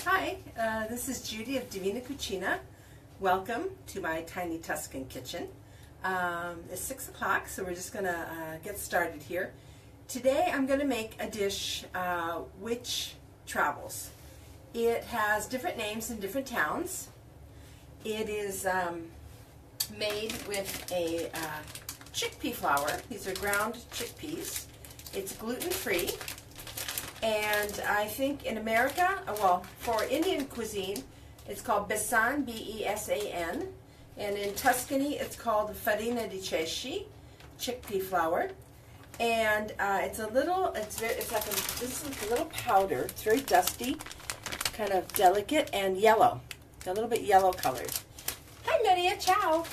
Hi, this is Judy of Divina Cucina. Welcome to my tiny Tuscan kitchen. It's 6 o'clock, so we're just going to get started here. Today I'm going to make a dish which travels. It has different names in different towns. It is made with a chickpea flour. These are ground chickpeas. It's gluten-free. And I think in America, well, for Indian cuisine, it's called besan, B-E-S-A-N. And in Tuscany, it's called farina di ceci, chickpea flour. And it's a little, this is like a little powder. It's very dusty, kind of delicate and yellow, a little bit yellow colored. Hi, Maria, ciao.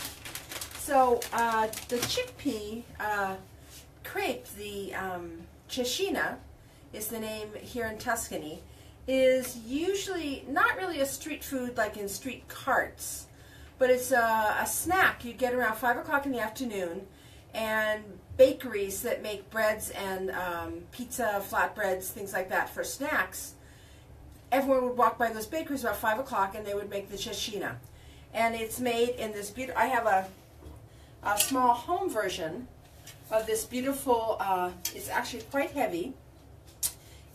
So the chickpea crepe, the Cecina, is the name here in Tuscany, is usually not really a street food like in street carts, but it's a snack you get around 5 o'clock in the afternoon, and bakeries that make breads and pizza, flatbreads, things like that for snacks, everyone would walk by those bakeries about 5 o'clock and they would make the Cecina. And it's made in this beautiful, I have a small home version of this beautiful, it's actually quite heavy.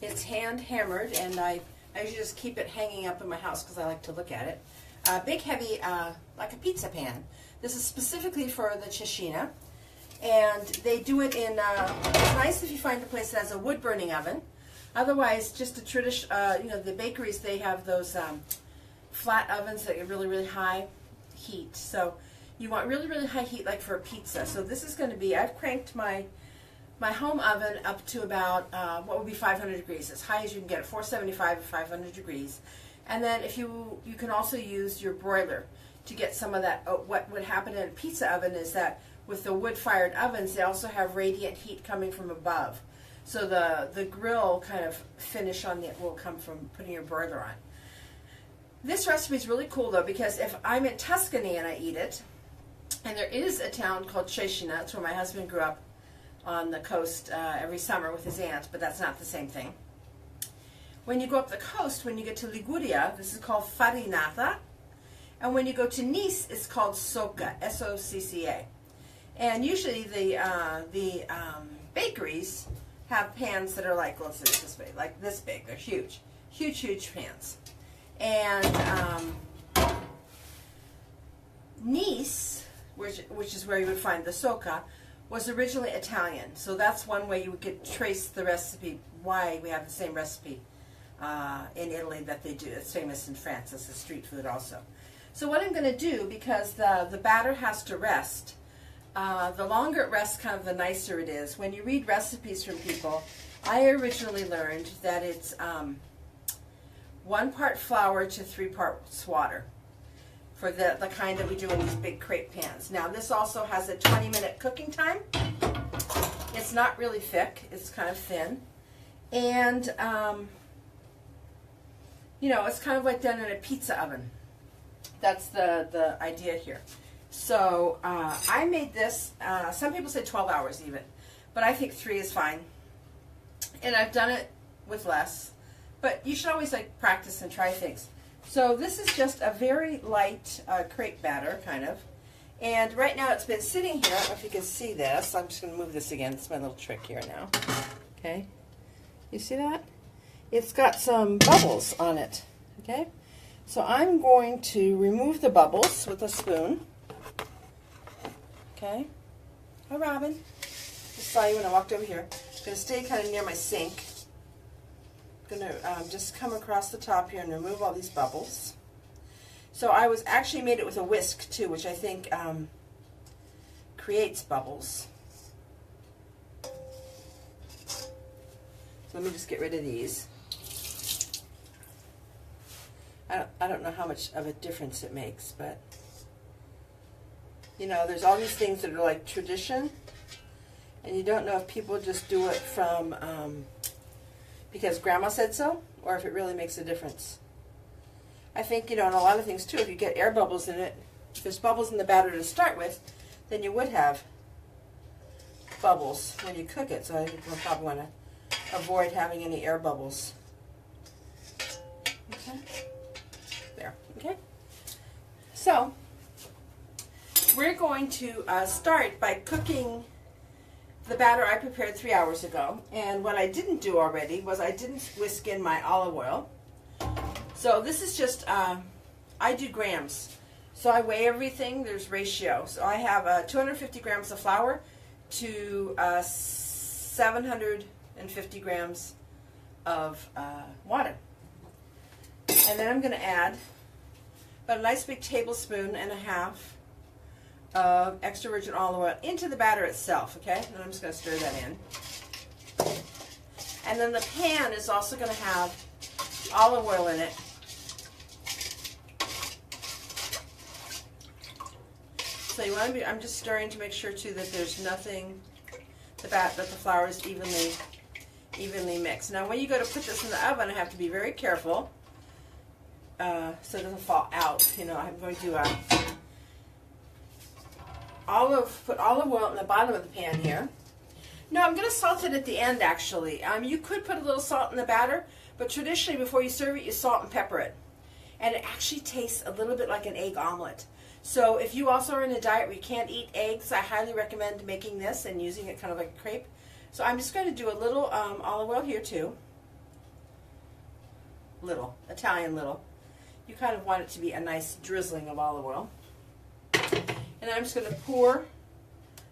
It's hand hammered, and I usually just keep it hanging up in my house because I like to look at it. Big, heavy, like a pizza pan. This is specifically for the Cecina, and they do it in, it's nice if you find a place that has a wood-burning oven. Otherwise, just a tradition, the bakeries, they have those flat ovens that get really, really high heat. So you want really, really high heat like for a pizza. So this is going to be, I've cranked my home oven up to about, what would be 500 degrees, as high as you can get it, 475 or 500 degrees. And then if you can also use your broiler to get some of that. What would happen in a pizza oven is that with the wood-fired ovens, they also have radiant heat coming from above. So the grill kind of finish on it will come from putting your broiler on. This recipe is really cool though, because if I'm in Tuscany and I eat it, and there is a town called Cecina, that's where my husband grew up, on the coast every summer with his aunt, but that's not the same thing. When you go up the coast, when you get to Liguria, this is called farinata, and when you go to Nice, it's called Socca, S-O-C-C-A. And usually the bakeries have pans that are like, let's say this big, like this big. They're huge, huge, huge pans. And Nice, which is where you would find the Socca, was originally Italian, so that's one way you could trace the recipe, why we have the same recipe in Italy that they do. It's famous in France as a street food also. So what I'm going to do, because the batter has to rest, the longer it rests, kind of the nicer it is. When you read recipes from people, I originally learned that it's 1 part flour to 3 parts water, for the kind that we do in these big crepe pans. Now this also has a 20-minute cooking time. It's not really thick, it's kind of thin. And, it's kind of like done in a pizza oven. That's the idea here. So I made this, some people say 12 hours even, but I think 3 is fine. And I've done it with less, but you should always practice and try things. So this is just a very light crepe batter, kind of. And right now it's been sitting here. I don't know if you can see this. I'm just going to move this again. It's my little trick here now. Okay. You see that? It's got some bubbles on it. Okay. So I'm going to remove the bubbles with a spoon. Okay. Hi, Robin. Just saw you when I walked over here. I'm going to stay kind of near my sink. I'm going to just come across the top here and remove all these bubbles. So I actually made it with a whisk too, which I think creates bubbles. So let me just get rid of these. I don't know how much of a difference it makes, but there's all these things that are like tradition, and you don't know if people just do it from because grandma said so, or if it really makes a difference. I think, in a lot of things too, if you get air bubbles in it, if there's bubbles in the batter to start with, then you would have bubbles when you cook it. So I think we'll probably want to avoid having any air bubbles. Okay. So we're going to start by cooking the batter I prepared 3 hours ago. And what I didn't do already was I didn't whisk in my olive oil. So this is just, I do grams. So I weigh everything, there's ratio. So I have 250 grams of flour to 750 grams of water. And then I'm going to add about a nice big tablespoon and a half of extra virgin olive oil into the batter itself, okay? And I'm just going to stir that in. And then the pan is also going to have olive oil in it. So you want to be, I'm just stirring to make sure too that there's nothing, that the flour is evenly mixed. Now when you go to put this in the oven, I have to be very careful so it doesn't fall out. You know, I'm going to put olive oil in the bottom of the pan here. No, I'm going to salt it at the end actually. You could put a little salt in the batter, but traditionally before you serve it, you salt and pepper it. And it actually tastes a little bit like an egg omelet. So if you also are in a diet where you can't eat eggs, I highly recommend making this and using it kind of like a crepe. So I'm just going to do a little olive oil here too. Little, Italian little. You kind of want it to be a nice drizzling of olive oil. And then I'm just going to pour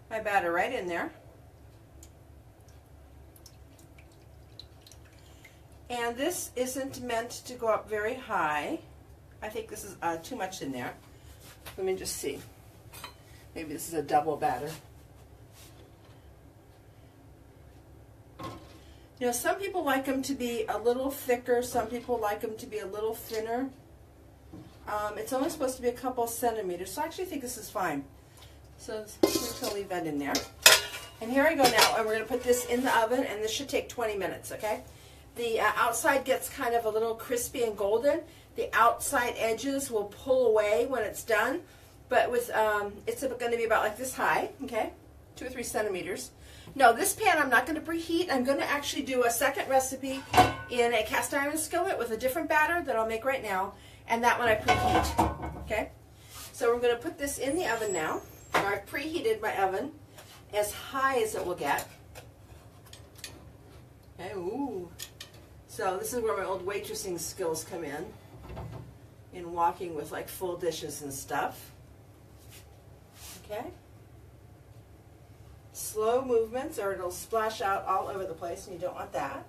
my batter right in there. And this isn't meant to go up very high. I think this is too much in there. Let me just see. Maybe this is a double batter. You know, some people like them to be a little thicker. Some people like them to be a little thinner. It's only supposed to be a couple centimeters, so I actually think this is fine. So I'm just going to leave that in there. And here I go now, and we're going to put this in the oven, and this should take 20 minutes, okay? The outside gets kind of a little crispy and golden. The outside edges will pull away when it's done, but with it's going to be about like this high, okay? 2 or 3 centimeters. No, this pan I'm not going to preheat. I'm going to actually do a second recipe in a cast iron skillet with a different batter that I'll make right now, and that one I preheat, okay? So we're going to put this in the oven now. I've preheated my oven as high as it will get. Okay, ooh. So this is where my old waitressing skills come in walking with like full dishes and stuff. Okay? Slow movements or it'll splash out all over the place and you don't want that.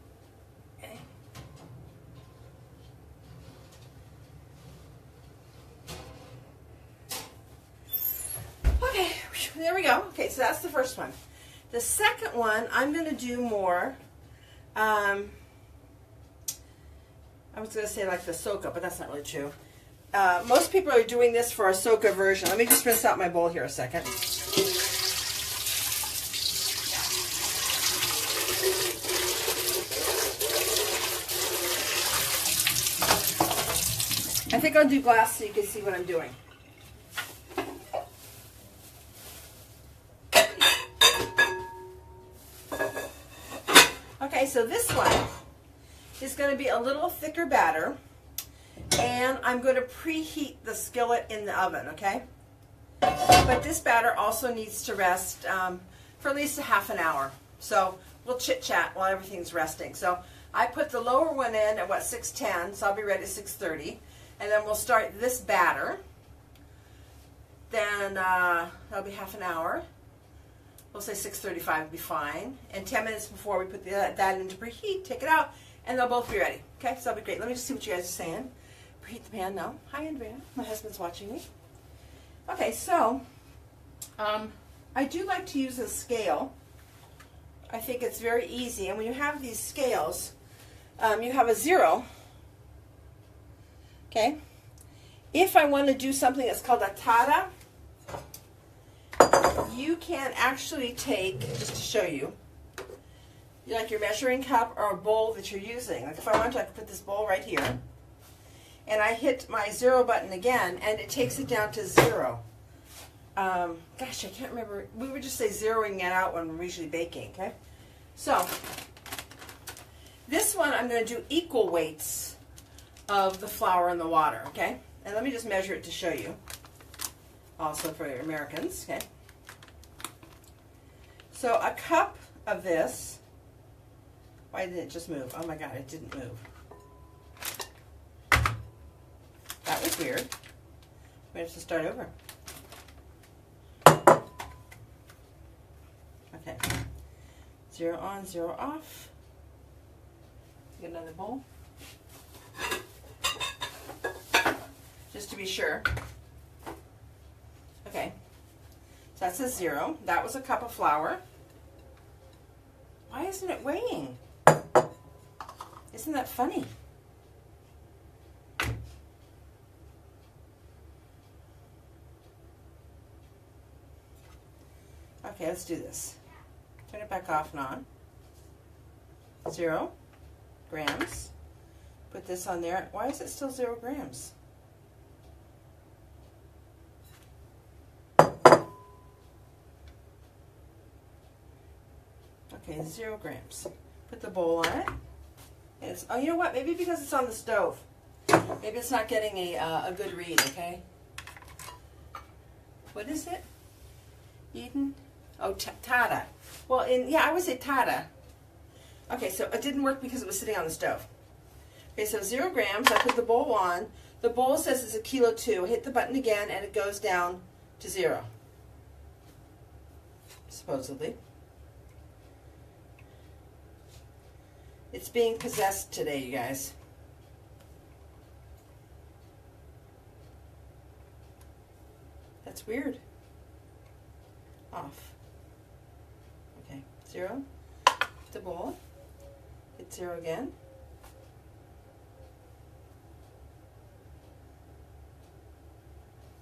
Okay. Okay, there we go. Okay, so that's the first one. The second one, I'm going to do more, I was going to say like the Socca, but that's not really true. Most people are doing this for a Socca version. Let me just rinse out my bowl here a second. I think I'll do glass so you can see what I'm doing. Okay, so this one is going to be a little thicker batter, and I'm going to preheat the skillet in the oven, okay? But this batter also needs to rest for at least a half an hour. So we'll chit-chat while everything's resting. So I put the lower one in at, what, 6:10, so I'll be ready at 6:30. And then we'll start this batter. Then that'll be half an hour. We'll say 6:35 will be fine. And 10 minutes before we put that into preheat, take it out, and they'll both be ready. Okay, so that'll be great. Let me just see what you guys are saying. Preheat the pan now. Hi, Andrea. My husband's watching me. Okay, so I do like to use a scale. I think it's very easy. And when you have these scales, you have a 0. Okay. If I want to do something that's called a tada, you can actually take, just to show you, like your measuring cup or a bowl that you're using. Like if I want to, I can put this bowl right here, and I hit my 0 button again, and it takes it down to 0. Gosh, I can't remember. We would just say zeroing it out when we're usually baking, okay? So, this one I'm going to do equal weights of the flour and the water, okay? And let me just measure it to show you. also for Americans, okay? So a cup of this, why didn't it just move? Oh my God, it didn't move. That was weird. We have to start over. Okay. 0 on, 0 off. Get another bowl. Just to be sure. Okay. So that says 0. That was a cup of flour. Why isn't it weighing? Isn't that funny? Okay, let's do this. Turn it back off and on. 0 grams. Put this on there. Why is it still 0 grams? Okay, 0 grams. Put the bowl on it. And it's, oh, you know what? Maybe because it's on the stove. Maybe it's not getting a good read, okay? What is it? Eden? Oh, Tata. Well, yeah, I would say Tata. Okay, so it didn't work because it was sitting on the stove. Okay, so 0 grams. I put the bowl on. The bowl says it's 1.2 kilos. Hit the button again, and it goes down to 0. Supposedly. It's being possessed today, you guys. That's weird. Off. Okay, 0. The bowl. Hit 0 again.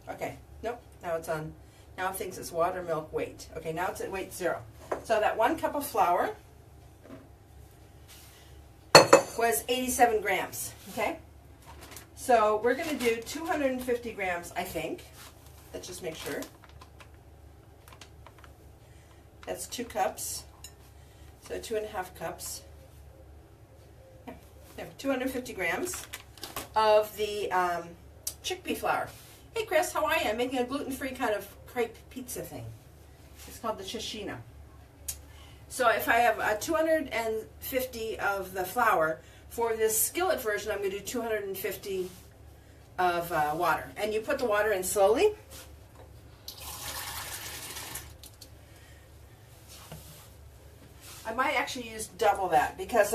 Okay, nope, now it's on. Now it thinks it's water, milk, weight. Okay, now it's at weight 0. So that 1 cup of flour was 87 grams, okay? So we're going to do 250 grams, I think. Let's just make sure. That's 2 cups. So 2.5 cups. Yeah, 250 grams of the chickpea flour. Hey Chris, how are you? I'm making a gluten-free kind of crepe pizza thing. It's called the Cecina. So if I have 250 of the flour, for this skillet version, I'm going to do 250 of water. And you put the water in slowly. I might actually use double that because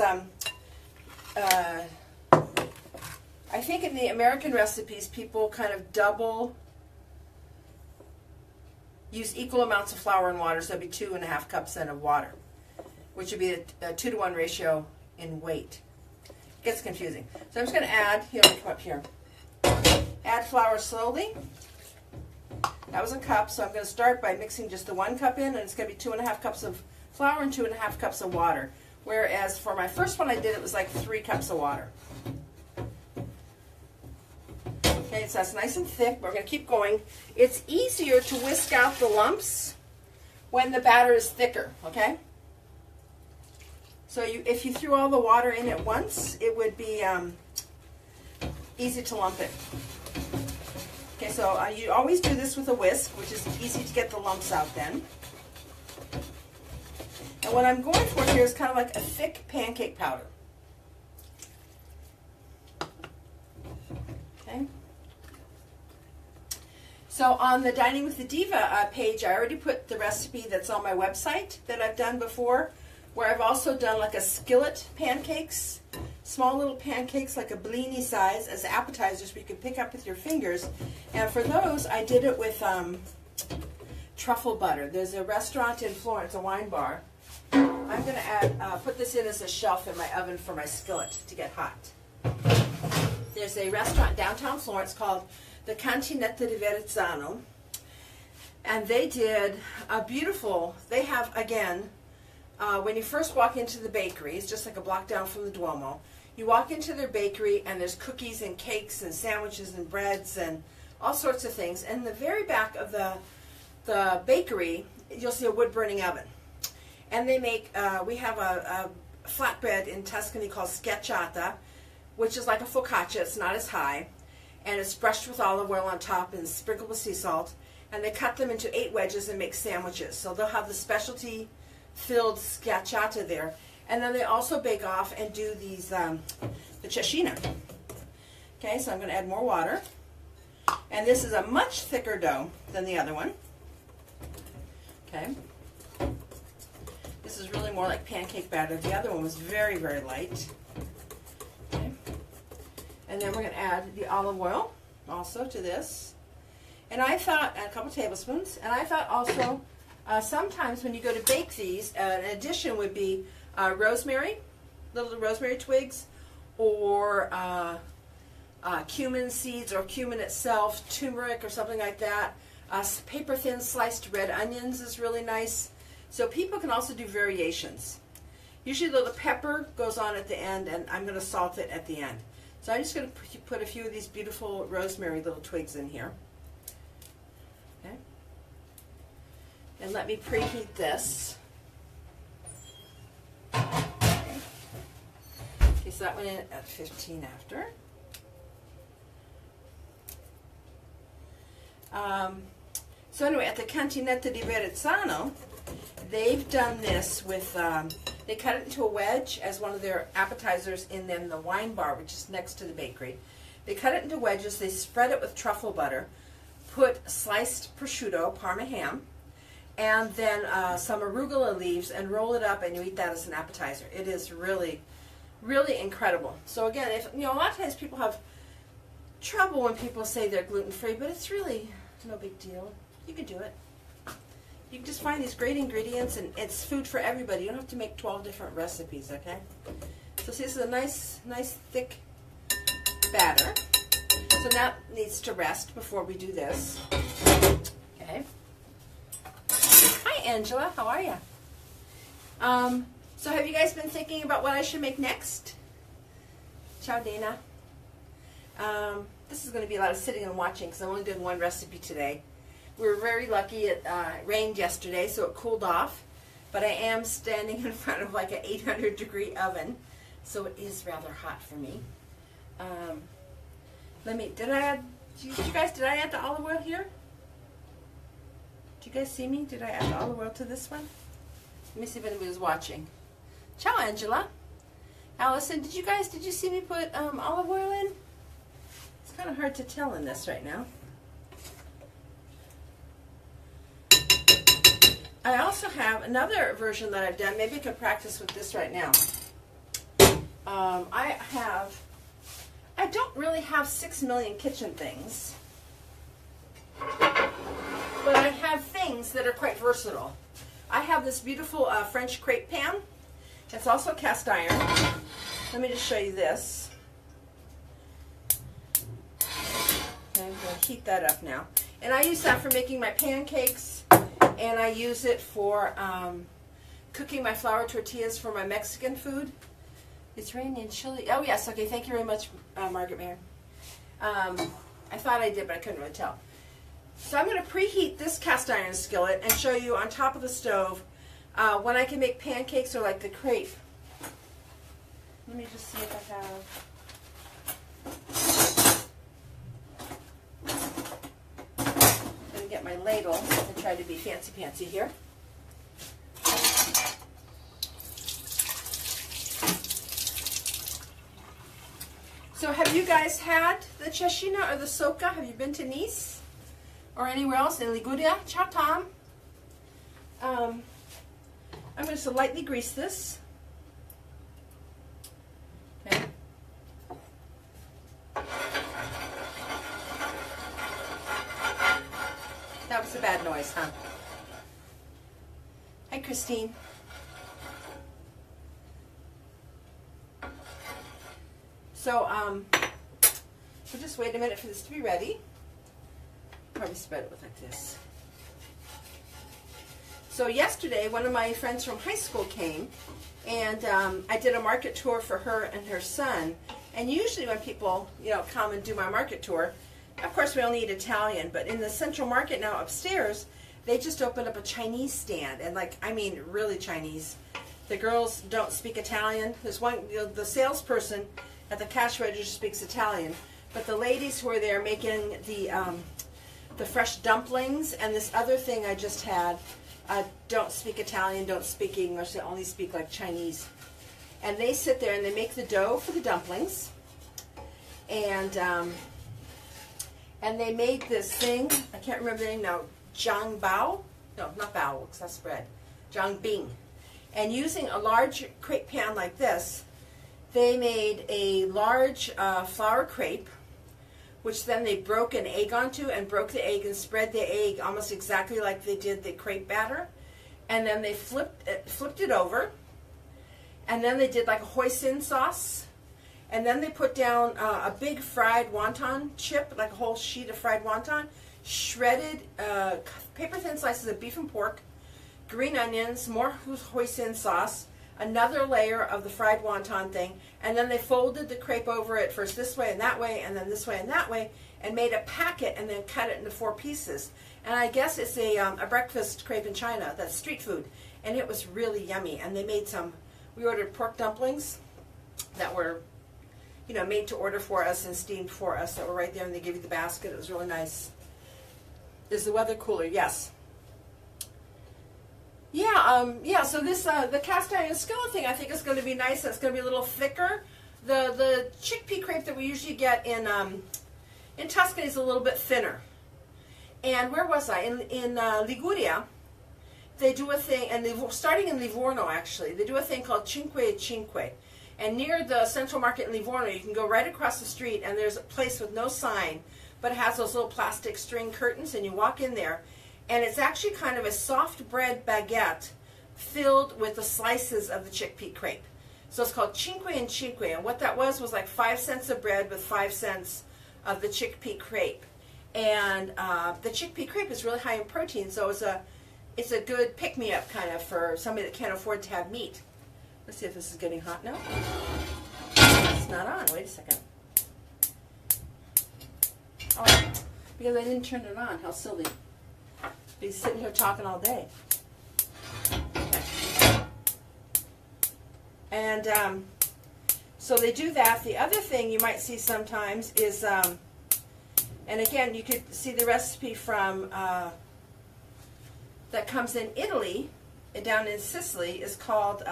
I think in the American recipes, people kind of use equal amounts of flour and water, so it'd be 2.5 cups then of water, which would be a 2-to-1 ratio in weight. It gets confusing. So I'm just going to add, here, let me come up here. Add flour slowly. That was a cup, so I'm going to start by mixing just the 1 cup in, and it's going to be 2.5 cups of flour and 2.5 cups of water. Whereas for my first one I did, it was like 3 cups of water. Okay, so that's nice and thick. We're going to keep going. It's easier to whisk out the lumps when the batter is thicker, okay? So if you threw all the water in at once, it would be easy to lump it. Okay, so you always do this with a whisk, which is easy to get the lumps out then. And what I'm going for here is kind of like a thick pancake powder. Okay. So on the Dining with the Diva page, I already put the recipe that's on my website that I've done before, where I've also done like a skillet pancakes, small little pancakes like a blini size as appetizers you can pick up with your fingers. And for those, I did it with truffle butter. There's a restaurant in Florence, a wine bar. I'm going to put this in as a shelf in my oven for my skillet to get hot. There's a restaurant downtown Florence called the Cantinetta di Verrazzano, and they did a beautiful, they have, again, when you first walk into the bakery, it's just like a block down from the Duomo, you walk into their bakery and there's cookies and cakes and sandwiches and breads and all sorts of things. And in the very back of the bakery, you'll see a wood-burning oven. And they make, we have a flatbread in Tuscany called schiacciata, which is like a focaccia. It's not as high. And it's brushed with olive oil on top and sprinkled with sea salt. and they cut them into 8 wedges and make sandwiches. So they'll have the specialty filled schiacciata there. And then they also bake off and do these, the Cecina. Okay, so I'm going to add more water. And this is a much thicker dough than the other one. Okay. This is really more like pancake batter. The other one was very, very light. Okay. And then we're going to add the olive oil also to this. And I thought, a couple tablespoons, and I thought also sometimes when you go to bake these, an addition would be rosemary, little rosemary twigs, or cumin seeds, or cumin itself, turmeric or something like that. Paper thin sliced red onions is really nice. So people can also do variations. Usually the pepper goes on at the end, and I'm going to salt it at the end. So I'm just going to put a few of these beautiful rosemary little twigs in here. Okay. And let me preheat this. Okay, so that went in at 15 after. So anyway, at the Cantinetta di Verrazzano, they've done this with, they cut it into a wedge as one of their appetizers in the wine bar, which is next to the bakery. They cut it into wedges, they spread it with truffle butter, put sliced prosciutto, Parma ham, and then some arugula leaves, and roll it up, and you eat that as an appetizer. It is really, really incredible. So again, if a lot of times people have trouble when people say they're gluten-free, but it's really no big deal. You can do it. You can just find these great ingredients, and it's food for everybody. You don't have to make 12 different recipes, okay? So see, this is a nice thick batter. So now it needs to rest before we do this. Okay. Hi, Angela. How are you? So have you guys been thinking about what I should make next? Ciao, Dana. This is going to be a lot of sitting and watching because I'm only doing one recipe today. We were very lucky. It rained yesterday, so it cooled off. But I am standing in front of like an 800-degree oven, so it is rather hot for me. Did I add the olive oil here? Did you guys see me? Did I add the olive oil to this one? Let me see if anybody's watching. Ciao, Angela. Allison, did you see me put olive oil in? It's kind of hard to tell in this right now. I also have another version that I've done. Maybe I could practice with this right now. I don't really have 6 million kitchen things, but I have things that are quite versatile. I have this beautiful French crepe pan. It's also cast iron. Let me just show you this. Okay, I'm going to heat that up now. And I use that for making my pancakes, and I use it for cooking my flour tortillas for my Mexican food. It's raining in Chile. Oh, yes. Okay, thank you very much, Margaret Mayer. I thought I did, but I couldn't really tell. So I'm going to preheat this cast iron skillet and show you on top of the stove when I can make pancakes or like the crepe. Let me just see if I have... I'm going to get my ladle and try to be fancy-pantsy here. So have you guys had the Cecina or the Socca? Have you been to Nice or anywhere else in Liguria? Ciao, Tom. I'm going to lightly grease this. Okay. That was a bad noise, huh? Hi, Christine. So, we'll just wait a minute for this to be ready. Probably spread it with like this. So yesterday, one of my friends from high school came, and I did a market tour for her and her son. And usually when people, come and do my market tour, of course we only eat Italian, but in the Central Market now upstairs, they just opened up a Chinese stand, and really Chinese. The girls don't speak Italian. There's one, the salesperson at the cash register speaks Italian, but the ladies who are there making the the fresh dumplings, and this other thing I just had. Don't speak Italian, don't speak English, they only speak like Chinese. And they sit there and they make the dough for the dumplings. And they made this thing, I can't remember the name now, Jiangbao? No, not bao, because that's bread. Jiangbing. And using a large crepe pan like this, they made a large flour crepe, which then they broke an egg onto and broke the egg and spread the egg almost exactly like they did the crepe batter. And then they flipped it over. And then they did like a hoisin sauce. And then they put down a big fried wonton chip, like a whole sheet of fried wonton, shredded paper-thin slices of beef and pork, green onions, more hoisin sauce, another layer of the fried wonton thing, and then they folded the crepe over it first this way, and then this way and that way, and made a packet and then cut it into 4 pieces. And I guess it's a breakfast crepe in China, that's street food, and it was really yummy. And they made we ordered pork dumplings that were, made to order for us and steamed for us, that were right there, and they give you the basket. It was really nice. Is the weather cooler? Yes. Yeah, so this, the cast iron skillet thing, I think is going to be nice. It's going to be a little thicker. The chickpea crepe that we usually get in Tuscany is a little bit thinner. And where was I? In Liguria, they do a thing, and starting in Livorno actually, they do a thing called Cinque. And near the Central Market in Livorno, you can go right across the street, and there's a place with no sign, but it has those little plastic string curtains, and you walk in there, and it's actually kind of a soft bread baguette filled with the slices of the chickpea crepe. So it's called Cinque, and what that was like 5 cents of bread with 5 cents of the chickpea crepe. And the chickpea crepe is really high in protein, so it's a good pick-me-up kind of for somebody that can't afford to have meat. Let's see if this is getting hot now. It's not on. Wait a second. Oh, because I didn't turn it on. How silly. Be sitting here talking all day. Okay. And so they do that. The other thing you might see sometimes is, and again, you could see the recipe from that comes in Italy, down in Sicily, is called,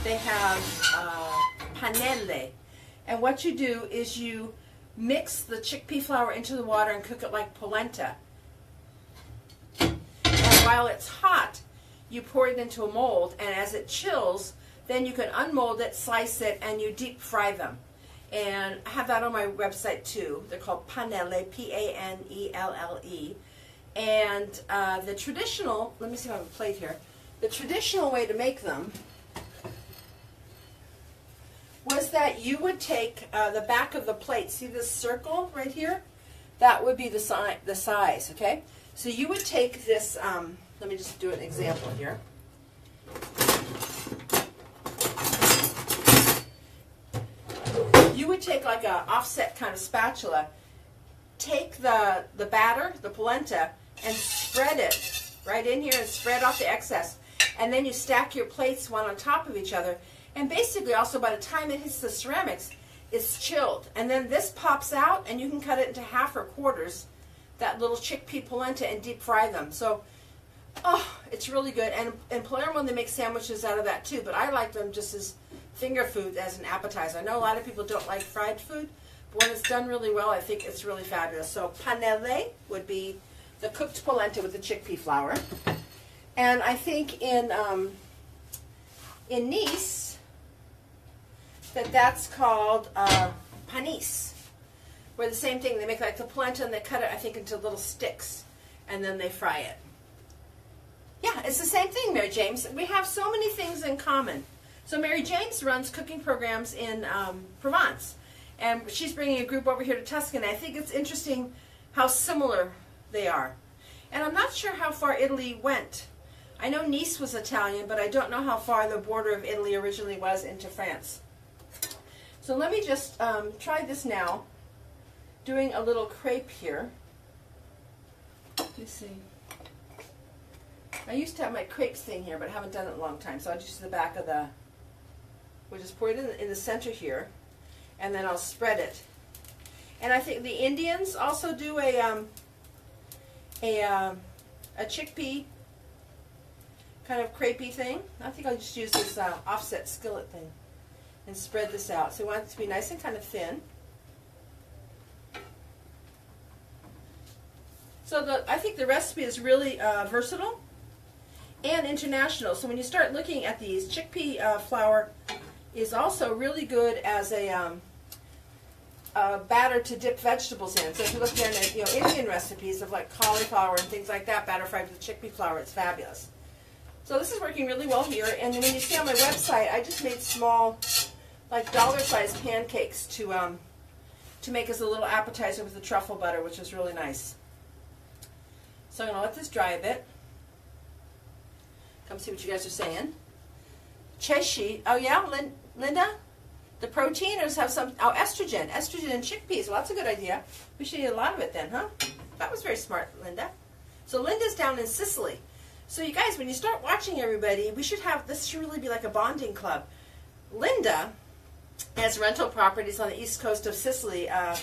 they have panelle. And what you do is you mix the chickpea flour into the water and cook it like polenta. And while it's hot, you pour it into a mold, and as it chills, then you can unmold it, slice it, and you deep fry them. And I have that on my website too. They're called panelle, P-A-N-E-L-L-E. And the traditional, let me see if I have a plate here. The traditional way to make them was that you would take the back of the plate. See this circle right here? That would be the size, okay? So you would take this, let me just do an example here. You would take like a offset kind of spatula, take the batter, the polenta, and spread it right in here and spread off the excess. And then you stack your plates one on top of each other. And basically also by the time it hits the ceramics, it's chilled. And then this pops out and you can cut it into half or quarters, that little chickpea polenta, and deep fry them. So, oh, it's really good. And in Palermo they make sandwiches out of that too, but I like them just as finger food, as an appetizer. I know a lot of people don't like fried food, but when it's done really well, I think it's really fabulous. So panelle would be the cooked polenta with the chickpea flour. And I think in Nice, that's called panis, where the same thing, they make like the polenta and they cut it, I think, into little sticks, and then they fry it. Yeah, it's the same thing, Mary James. We have so many things in common. So Mary James runs cooking programs in Provence, and she's bringing a group over here to Tuscany. I think it's interesting how similar they are. And I'm not sure how far Italy went. I know Nice was Italian, but I don't know how far the border of Italy originally was into France. So let me just try this now, doing a little crepe here. Let me see. I used to have my crepes thing here, but I haven't done it in a long time, so I'll just use the back of the, we'll just pour it in the center here, and then I'll spread it. And I think the Indians also do a chickpea kind of crepey thing. I think I'll just use this offset skillet thing and spread this out. So we want it to be nice and kind of thin. So I think the recipe is really versatile and international. So when you start looking at these, chickpea flour is also really good as a batter to dip vegetables in. So if you look at Indian recipes of like cauliflower and things like that, batter fried with chickpea flour, it's fabulous. So this is working really well here. And when you see on my website, I just made small, like dollar-sized pancakes to make as a little appetizer with the truffle butter, which is really nice. So I'm going to let this dry a bit. Come see what you guys are saying. Cheshi, oh yeah, Linda? The proteiners have some, estrogen in chickpeas. Well, that's a good idea. We should eat a lot of it then, huh? That was very smart, Linda. So Linda's down in Sicily. So you guys, when you start watching everybody, this should really be like a bonding club. Linda has rental properties on the east coast of Sicily, down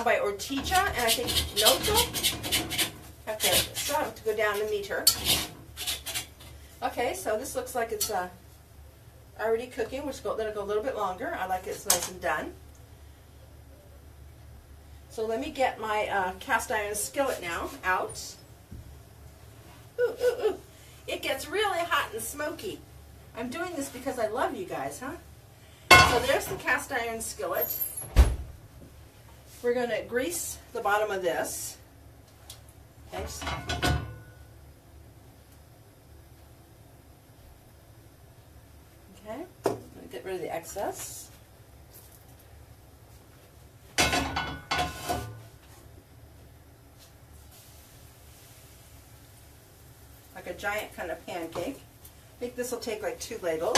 by Ortigia, and I think Noto. Okay, so I have to go down and meet her. Okay, so this looks like it's already cooking, which let it go a little bit longer. I like it's nice and done. So let me get my cast iron skillet now out. Ooh, ooh, ooh. It gets really hot and smoky. I'm doing this because I love you guys, huh? So there's the cast iron skillet. We're going to grease the bottom of this. Thanks. Okay, I'm going to get rid of the excess. Like a giant kind of pancake. I think this will take like 2 ladles.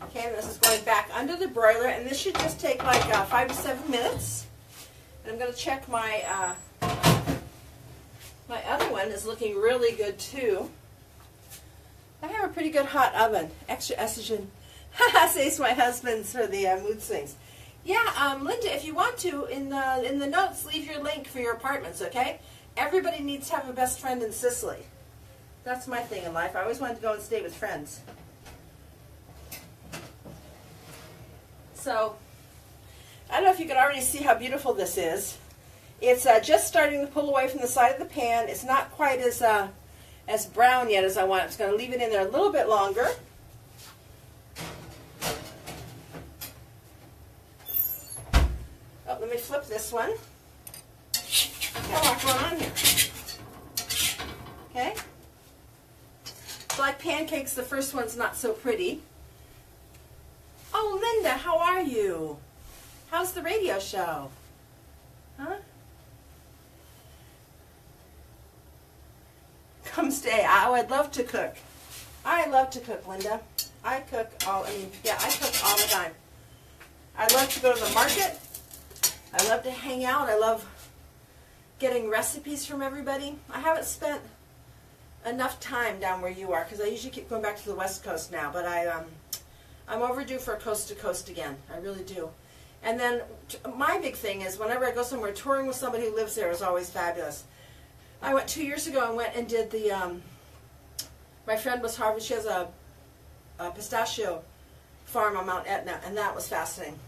Okay, and this is going back under the broiler, and this should just take like 5 to 7 minutes. And I'm going to check my my other one is looking really good too. I have a pretty good hot oven. Extra estrogen. Says my husband for the mood swings. Yeah, Linda, if you want to, in the notes, leave your link for your apartments, okay? Everybody needs to have a best friend in Sicily. That's my thing in life. I always wanted to go and stay with friends. So, I don't know if you can already see how beautiful this is. It's just starting to pull away from the side of the pan. It's not quite as brown yet as I want. I'm just going to leave it in there a little bit longer. Oh, let me flip this one. Got a lot going on here. Okay. It's like pancakes, the first one's not so pretty. Oh, Linda, how are you? How's the radio show? Huh? Come stay. I'd love to cook. I love to cook, Linda. I cook all the time. I love to go to the market. I love to hang out. I love getting recipes from everybody. I haven't spent enough time down where you are because I usually keep going back to the West Coast now, but I'm overdue for a coast to coast again. I really do. And then my big thing is whenever I go somewhere, touring with somebody who lives there is always fabulous. I went 2 years ago and went and did the, my friend was harvesting, she has a pistachio farm on Mount Etna, and that was fascinating.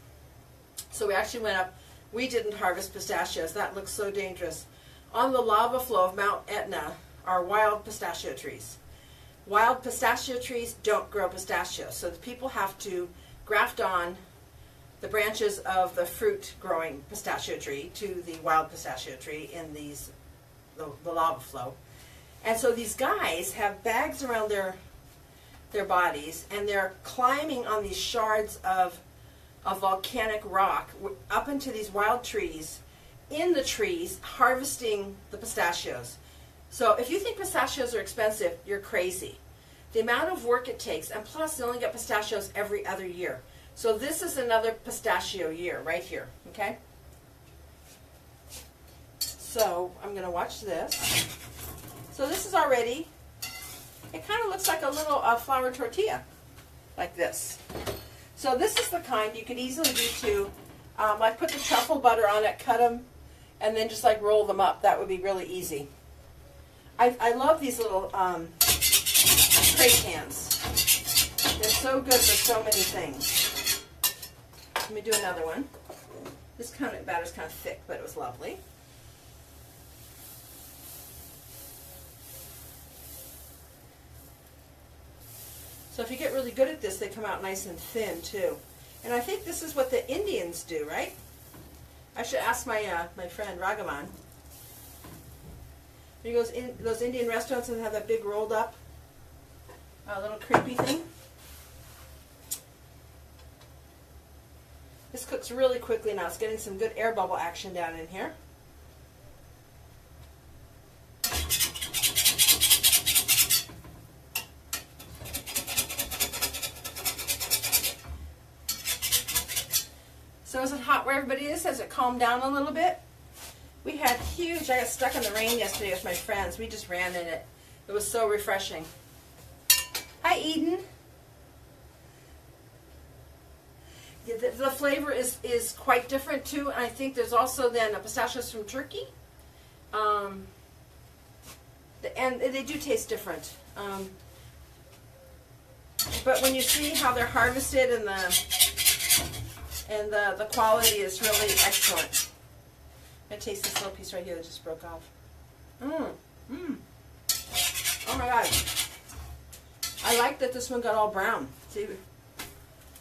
So we actually went up, we didn't harvest pistachios, that looks so dangerous. On the lava flow of Mount Etna are wild pistachio trees. Wild pistachio trees don't grow pistachios, so the people have to graft on the branches of the fruit-growing pistachio tree to the wild pistachio tree in the lava flow. And so these guys have bags around their bodies, and they're climbing on these shards of volcanic rock up into these wild trees, in the trees, harvesting the pistachios. So if you think pistachios are expensive, you're crazy. The amount of work it takes, and plus they only get pistachios every other year. So this is another pistachio year right here, okay? So I'm going to watch this. So this is already it kind of looks like a little flour tortilla, like this. So this is the kind you could easily do too. Like put the truffle butter on it, cut them, and then just like roll them up. That would be really easy. I love these little crepe pans. They're so good for so many things. Let me do another one. This kind of batter's kind of thick, but it was lovely. So if you get really good at this, they come out nice and thin too. And I think this is what the Indians do, right? I should ask my my friend Ragaman. He goes in those Indian restaurants and have that big rolled up little creepy thing. This cooks really quickly now. It's getting some good air bubble action down in here. So is it hot where everybody is? Has it calmed down a little bit? We had huge, I got stuck in the rain yesterday with my friends. We just ran in it. It was so refreshing. Hi, Eden. Yeah, the flavor is quite different too. And I think there's also then pistachios from Turkey. And they do taste different. But when you see how they're harvested and the quality is really excellent. I taste this little piece right here that just broke off. Oh my God. I like that this one got all brown. See,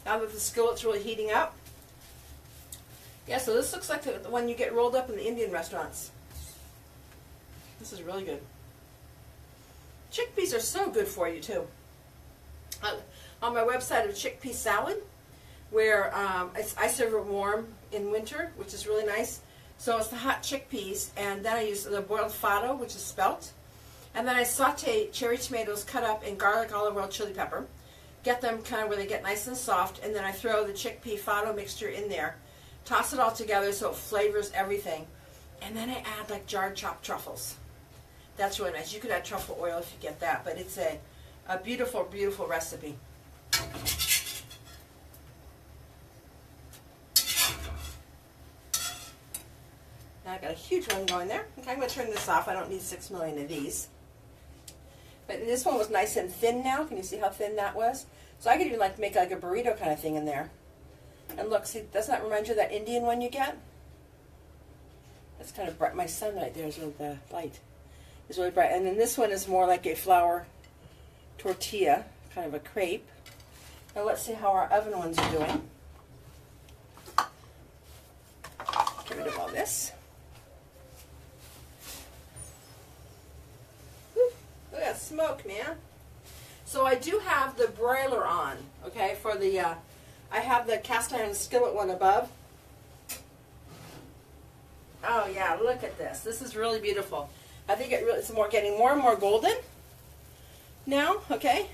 now that the skillet's really heating up. Yeah, so this looks like the one you get rolled up in the Indian restaurants. This is really good. Chickpeas are so good for you too. On my website, I have chickpea salad, where I serve it warm in winter, which is really nice. So it's the hot chickpeas, and then I use the boiled fado, which is spelt. And then I saute cherry tomatoes cut up in garlic, olive oil, chili pepper. Get them kind of where they get nice and soft, and then I throw the chickpea fado mixture in there. Toss it all together so it flavors everything. And then I add like jarred chopped truffles. That's really nice. You could add truffle oil if you get that, but it's a beautiful, beautiful recipe. Now I've got a huge one going there. Okay, I'm going to turn this off. I don't need 6 million of these. But this one was nice and thin now. Can you see how thin that was? So I could even like make like a burrito kind of thing in there. And look, see, doesn't that remind you of that Indian one you get? That's kind of bright. My sun right there is with the light. It's really bright. And then this one is more like a flour tortilla, kind of a crepe. Now let's see how our oven ones are doing. Get rid of all this. Look at that smoke, man. So I do have the broiler on, okay, for the, I have the cast iron skillet one above. Oh yeah, look at this. This is really beautiful. I think it's getting more and more golden now, okay?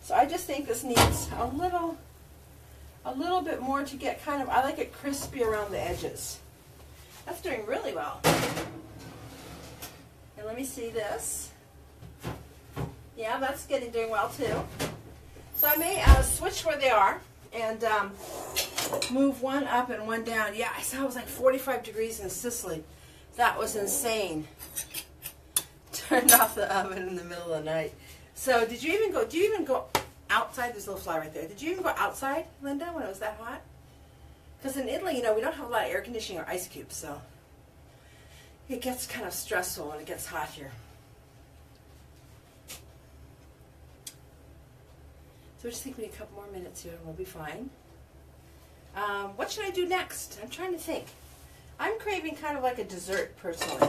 So I just think this needs a little bit more to get kind of, I like it crispy around the edges. That's doing really well. And let me see this. Yeah, that's doing well too. So I may switch where they are and move one up and one down. Yeah, I saw it was like 45 degrees in Sicily. That was insane. Turned off the oven in the middle of the night. So do you even go outside? There's a little fly right there. Did you even go outside, Linda, when it was that hot? Because in Italy, you know, we don't have a lot of air conditioning or ice cubes, so it gets kind of stressful when it gets hot here. So I just think we need a couple more minutes here and we'll be fine. What should I do next? I'm trying to think. I'm craving kind of like a dessert, personally.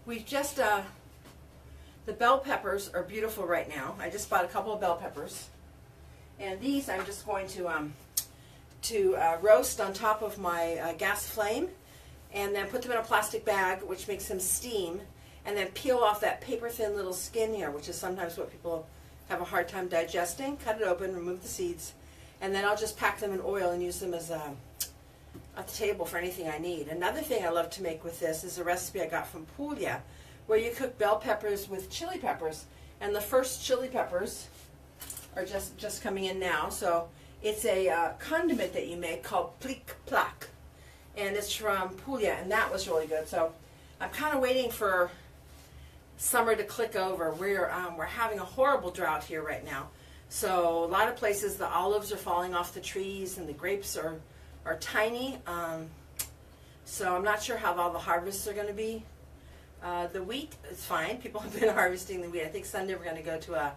We've just, the bell peppers are beautiful right now. I just bought a couple of bell peppers. And these I'm just going to roast on top of my gas flame. And then put them in a plastic bag, which makes them steam. And then peel off that paper-thin little skin here, which is sometimes what people have a hard time digesting. Cut it open, remove the seeds, and then I'll just pack them in oil and use them as at the table for anything I need. Another thing I love to make with this is a recipe I got from Puglia, where you cook bell peppers with chili peppers. And the first chili peppers are just coming in now. So it's a condiment that you make called plic plac. And it's from Puglia, and that was really good. So I'm kind of waiting for summer to click over. We're having a horrible drought here right now. So a lot of places the olives are falling off the trees and the grapes are tiny. So I'm not sure how all the harvests are going to be. The wheat is fine. People have been harvesting the wheat. I think Sunday we're going to go to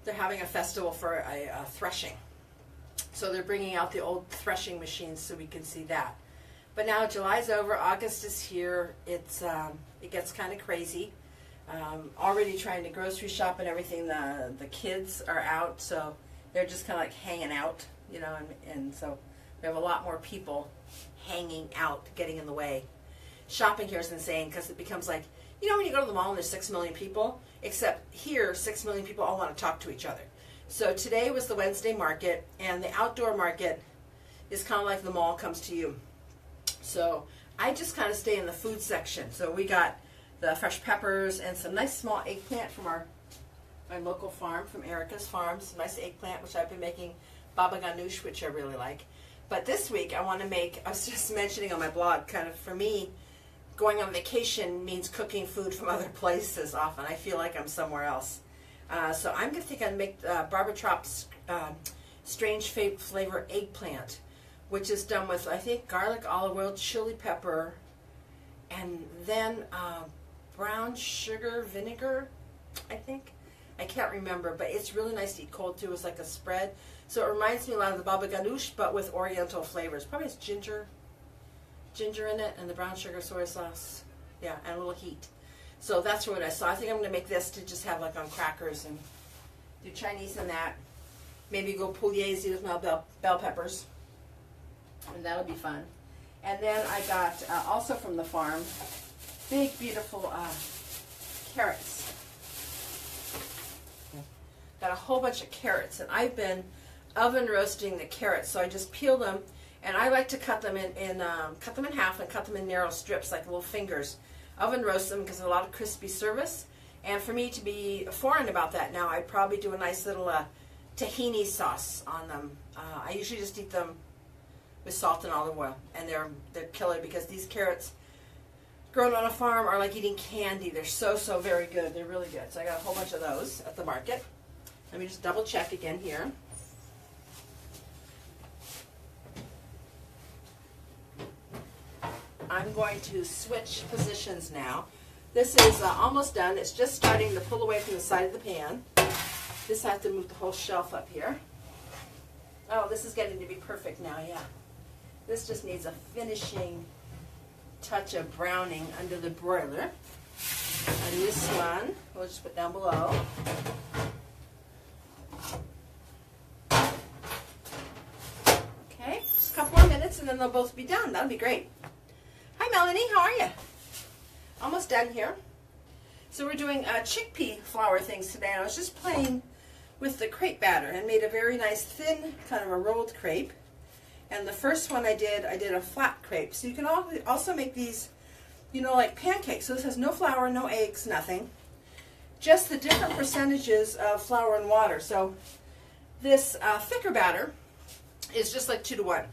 they're having a festival for a threshing. So they're bringing out the old threshing machines so we can see that. But now July's over, August is here. It gets kind of crazy. Already trying to grocery shop and everything. The kids are out, so they're just kind of like hanging out, you know, and so we have a lot more people hanging out, getting in the way. Shopping here is insane because it becomes like, you know, when you go to the mall and there's 6 million people, except here 6 million people all want to talk to each other. So today was the Wednesday market, and the outdoor market is kind of like the mall comes to you. So I just kind of stay in the food section. So we got the fresh peppers and some nice small eggplant from my local farm, from Erica's farm. Some nice eggplant, which I've been making baba ganoush, which I really like. But this week I want to make, I was just mentioning on my blog, kind of for me, going on vacation means cooking food from other places often. I feel like I'm somewhere else. So I'm going to think I'd make Barbara Tropp's strange flavor eggplant, which is done with, I think, garlic, olive oil, chili pepper, and then brown sugar vinegar, I think. I can't remember, but it's really nice to eat cold too. It's like a spread. So it reminds me a lot of the baba ganoush, but with oriental flavors. Probably has ginger in it, and the brown sugar soy sauce. Yeah, and a little heat. So that's what I saw. I think I'm going to make this to just have like on crackers and do Chinese in that. Maybe go pugliese with my bell peppers. And that'll be fun. And then I got, also from the farm, big, beautiful carrots. Got a whole bunch of carrots. And I've been oven roasting the carrots. So I just peel them. And I like to cut them in half and cut them in narrow strips, like little fingers. Oven roast them because there's a lot of crispy service. And for me to be foreign about that now, I'd probably do a nice little tahini sauce on them. I usually just eat them with salt and olive oil, and they're killer because these carrots grown on a farm are like eating candy. They're so very good. They're really good. So I got a whole bunch of those at the market. Let me just double check again here. I'm going to switch positions now. This is almost done. It's just starting to pull away from the side of the pan. This has to move the whole shelf up here. Oh, this is getting to be perfect now, yeah. This just needs a finishing touch of browning under the broiler. And this one, we'll just put down below. Okay, just a couple more minutes and then they'll both be done. That'll be great. Hi Melanie, how are you? Almost done here. So we're doing chickpea flour things today. I was just playing with the crepe batter and made a very nice thin, kind of a rolled crepe. And the first one I did a flat crepe. So you can also make these, you know, like pancakes. So this has no flour, no eggs, nothing. Just the different percentages of flour and water. So this thicker batter is just like 2 to 1.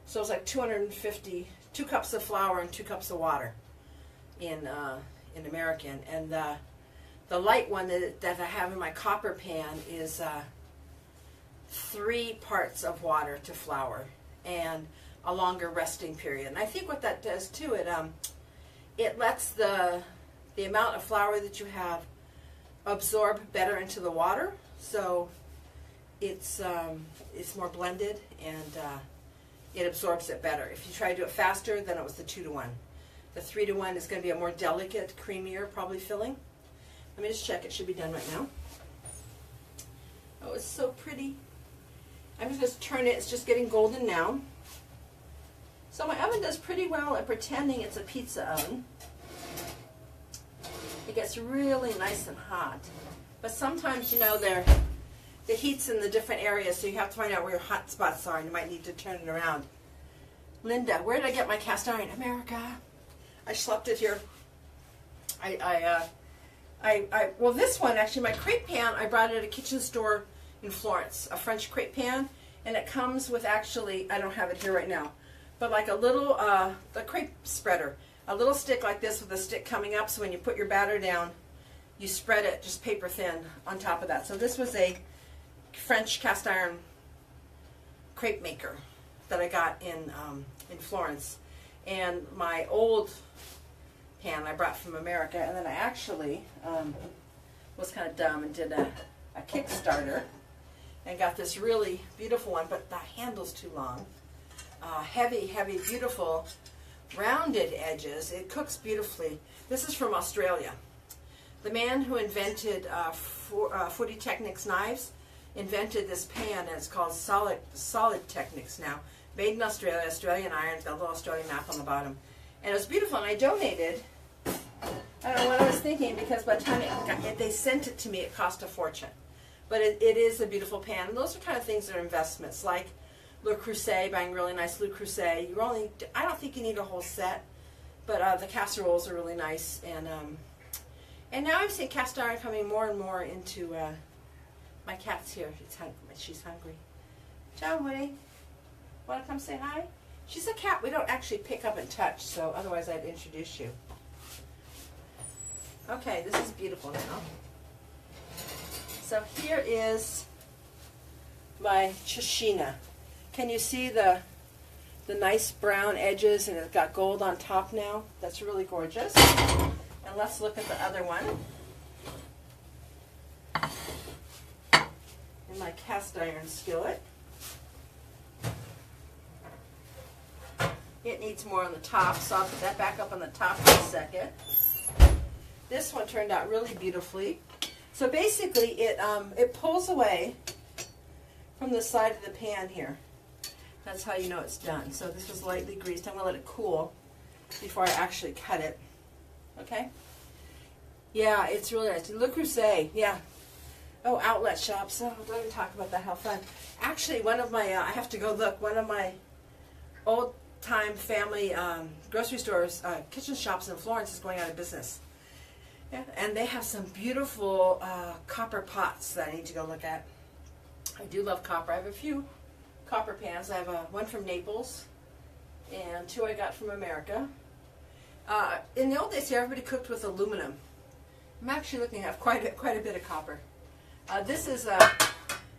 So it's like 2 cups of flour and 2 cups of water in American. And the light one that I have in my copper pan is 3 parts of water to flour and a longer resting period. And I think what that does too, it lets the amount of flour that you have absorb better into the water. So it's more blended and it absorbs it better. If you try to do it faster, then it was the 2 to 1. The 3 to 1 is going to be a more delicate, creamier, probably filling. Let me just check. It should be done right now. Oh, it's so pretty. I'm just going to turn it. It's just getting golden now. So my oven does pretty well at pretending it's a pizza oven. It gets really nice and hot. But sometimes, you know, the heat's in the different areas, so you have to find out where your hot spots are, and you might need to turn it around. Linda, where did I get my cast iron? America. I schlepped it here. Well, this one, actually, my crepe pan, I brought it at a kitchen store in Florence, a French crepe pan, and it comes with, actually, I don't have it here right now, but like a little, the crepe spreader, a little stick like this with a stick coming up, so when you put your batter down, you spread it just paper thin on top of that. So this was a French cast iron crepe maker that I got in Florence, and my old pan I brought from America, and then I actually was kind of dumb and did a Kickstarter and got this really beautiful one, but the handle's too long. Heavy, beautiful, rounded edges. It cooks beautifully. This is from Australia. The man who invented Footy Technics knives invented this pan, and it's called Solid Technics now. Made in Australia, Australian iron. It's got a little Australian map on the bottom. And it was beautiful, and I donated. I don't know what I was thinking, because by the time they sent it to me, it cost a fortune. But it is a beautiful pan, and those are kind of things that are investments, like Le Creuset, buying really nice Le Creuset. I don't think you need a whole set, but the casseroles are really nice, and now I'm seeing cast iron coming more and more into my cat's here. She's hungry. Ciao, Woody. Want to come say hi? She's a cat we don't actually pick up and touch, so otherwise I'd introduce you. Okay, this is beautiful now. So here is my Cecina. Can you see the nice brown edges, and it's got gold on top now? That's really gorgeous. And let's look at the other one. In my cast iron skillet. It needs more on the top, so I'll put that back up on the top in a second. This one turned out really beautifully. So basically, it pulls away from the side of the pan here. That's how you know it's done. So this was lightly greased. I'm going to let it cool before I actually cut it. Okay? Yeah, it's really nice. Le Creuset, yeah. Oh, outlet shops. Oh, don't even talk about that. How fun. Actually, one of my, I have to go look, one of my old-time family grocery stores, kitchen shops in Florence is going out of business. Yeah, and they have some beautiful copper pots that I need to go look at. I do love copper. I have a few copper pans. I have one from Naples and two I got from America. In the old days here, everybody cooked with aluminum. I'm actually looking at quite a bit of copper. This is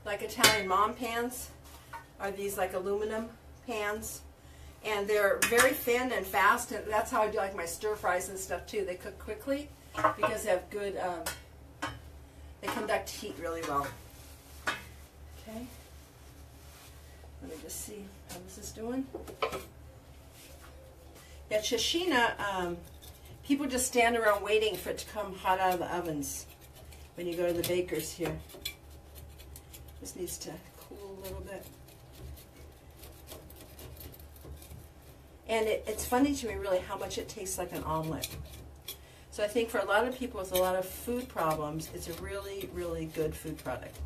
like Italian mom pans. Are these like aluminum pans? And they're very thin and fast, and that's how I do like my stir fries and stuff too. They cook quickly because they have good, they conduct heat really well. Okay. Let me just see how this is doing. Yeah, Cecina, people just stand around waiting for it to come hot out of the ovens when you go to the baker's here. This needs to cool a little bit. And it's funny to me really how much it tastes like an omelet. So I think for a lot of people with a lot of food problems, it's a really, really good food product.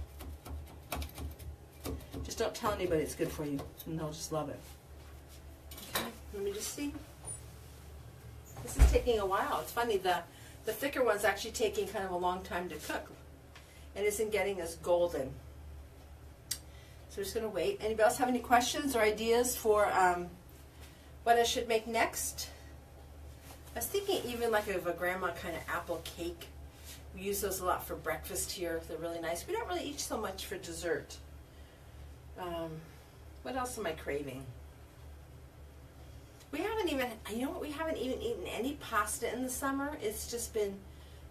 Just don't tell anybody it's good for you, and they'll just love it. Okay, let me just see. This is taking a while. It's funny, the thicker one's actually taking kind of a long time to cook and isn't getting as golden. So we're just going to wait. Anybody else have any questions or ideas for what I should make next? I was thinking even like of a grandma kind of apple cake. We use those a lot for breakfast here. They're really nice. We don't really eat so much for dessert. What else am I craving? We haven't even, you know what, we haven't even eaten any pasta in the summer. It's just been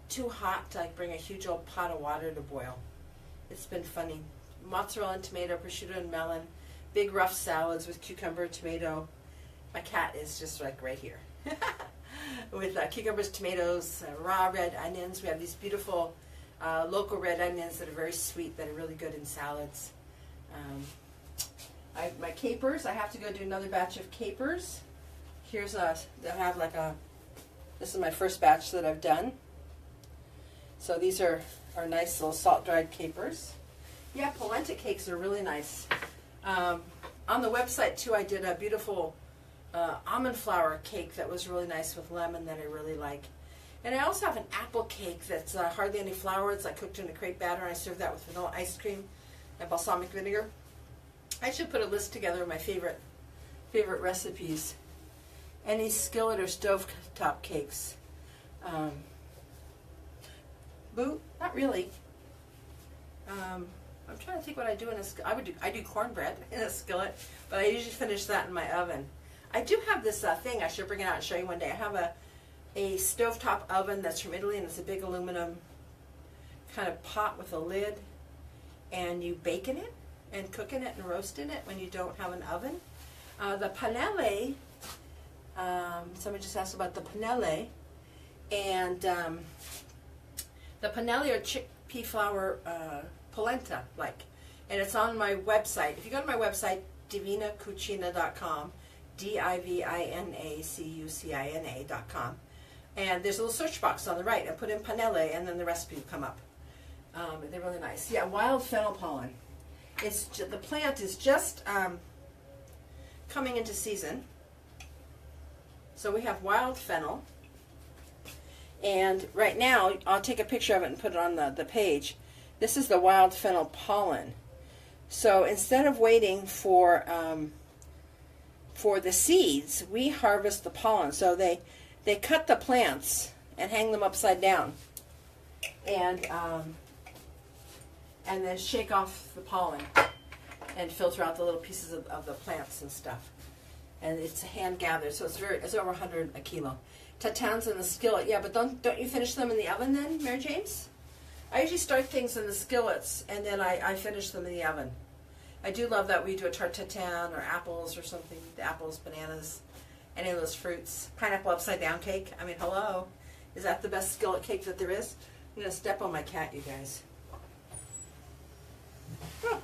too hot to like bring a huge old pot of water to boil. It's been funny. Mozzarella and tomato, prosciutto and melon, big rough salads with cucumber, tomato. My cat is just like right here. With cucumbers, tomatoes, raw red onions. We have these beautiful local red onions that are very sweet, that are really good in salads. My capers, I have to go do another batch of capers. Here's I have like this is my first batch that I've done. So these are nice little salt-dried capers. Yeah, polenta cakes are really nice. On the website too, I did a beautiful almond flour cake that was really nice with lemon that I really like. And I also have an apple cake that's hardly any flour. It's like cooked in a crepe batter, and I serve that with vanilla ice cream and balsamic vinegar. I should put a list together of my favorite recipes. Any skillet or stovetop cakes. Boo? Not really. I'm trying to think what I do in a skillet. I do cornbread in a skillet, but I usually finish that in my oven. I do have this thing. I should bring it out and show you one day. I have a stovetop oven that's from Italy, and it's a big aluminum kind of pot with a lid, and you bake in it and cook in it and roast in it when you don't have an oven. The panelle, somebody just asked about the panelle, and the panelle or chickpea flour polenta, and it's on my website. If you go to my website, divinacucina.com, divinacucina.com, and there's a little search box on the right, and put in panelle, and then the recipe will come up. They're really nice. Yeah, wild fennel pollen. The plant is just coming into season. So we have wild fennel, and right now I'll take a picture of it and put it on the page. This is the wild fennel pollen. So instead of waiting for the seeds, we harvest the pollen. So they cut the plants and hang them upside down, and then shake off the pollen and filter out the little pieces of the plants and stuff. And it's hand gathered, so it's over 100 a kilo. Tatans in the skillet, yeah, but don't you finish them in the oven then, Mary James? I usually start things in the skillets and then I finish them in the oven. I do love that we do a tarte tatin or apples or something, apples, bananas, any of those fruits. Pineapple upside down cake. I mean, hello, is that the best skillet cake that there is? I'm gonna step on my cat, you guys. Oh.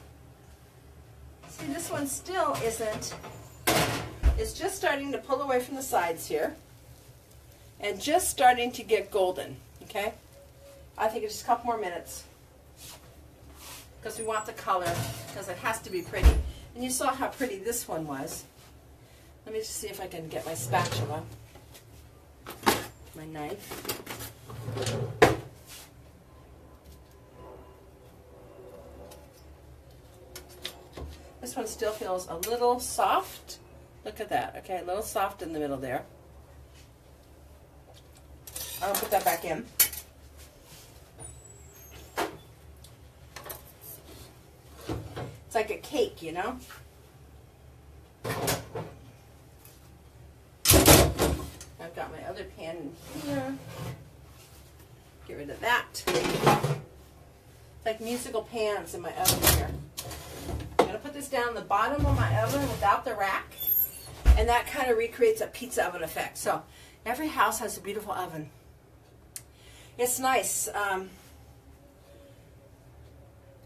See, this one still isn't. It's just starting to pull away from the sides here, and just starting to get golden. Okay, I think it's just a couple more minutes because we want the color, because it has to be pretty. And you saw how pretty this one was. Let me just see if I can get my spatula, my knife. This one still feels a little soft. Look at that. Okay, a little soft in the middle there. I'll put that back in. It's like a cake, you know? I've got my other pan in here. Get rid of that. It's like musical pans in my oven here. I'm going to put this down the bottom of my oven without the rack, and that kind of recreates a pizza oven effect. So every house has a beautiful oven. It's nice.